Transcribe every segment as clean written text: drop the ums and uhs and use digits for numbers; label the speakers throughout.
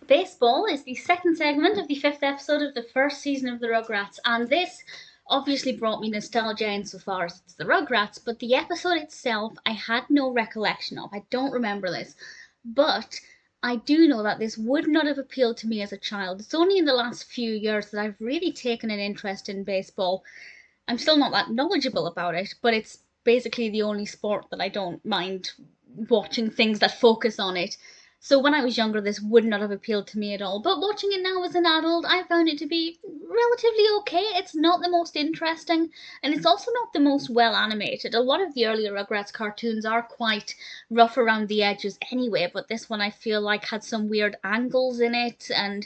Speaker 1: Baseball is the second segment of the fifth episode of the first season of the Rugrats, and this obviously brought me nostalgia insofar as it's the Rugrats, but the episode itself I had no recollection of. I don't remember this. But I do know that this would not have appealed to me as a child. It's only in the last few years that I've really taken an interest in baseball. I'm still not that knowledgeable about it, but it's basically the only sport that I don't mind watching things that focus on it. So when I was younger, this would not have appealed to me at all. But watching it now as an adult, I found it to be relatively okay. It's not the most interesting, and it's also not the most well animated. A lot of the earlier Rugrats cartoons are quite rough around the edges anyway, but this one I feel like had some weird angles in it, and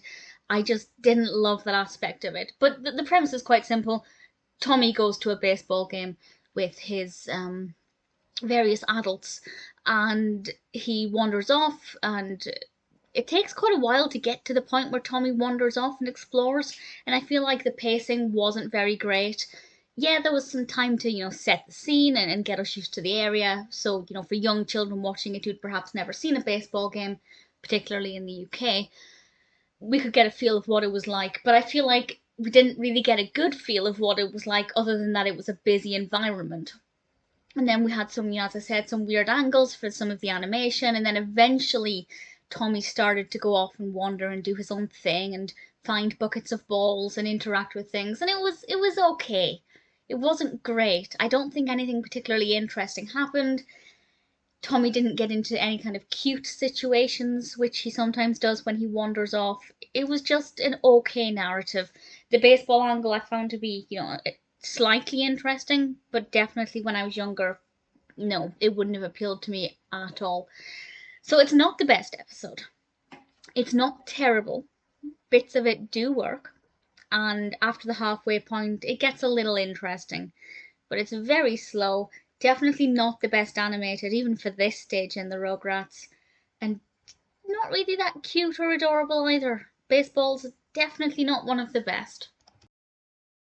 Speaker 1: I just didn't love that aspect of it. But the premise is quite simple. Tommy goes to a baseball game with his various adults, and he wanders off, and it takes quite a while to get to the point where Tommy wanders off and explores, and I feel like the pacing wasn't very great. Yeah, there was some time to, set the scene and get us used to the area. So, for young children watching it who'd perhaps never seen a baseball game, particularly in the UK, we could get a feel of what it was like. But I feel like we didn't really get a good feel of what it was like, other than that it was a busy environment. And then we had some, as I said, some weird angles for some of the animation, and then eventually Tommy started to go off and wander and do his own thing and find buckets of balls and interact with things, and it was okay. It wasn't great. I don't think anything particularly interesting happened. Tommy didn't get into any kind of cute situations, which he sometimes does when he wanders off. It was just an okay narrative. The baseball angle I found to be, slightly interesting, but definitely when I was younger, no, it wouldn't have appealed to me at all. So it's not the best episode. It's not terrible. Bits of it do work, and after the halfway point, it gets a little interesting. But it's very slow. Definitely not the best animated, even for this stage in the Rugrats. And not really that cute or adorable either. Baseball's definitely not one of the best.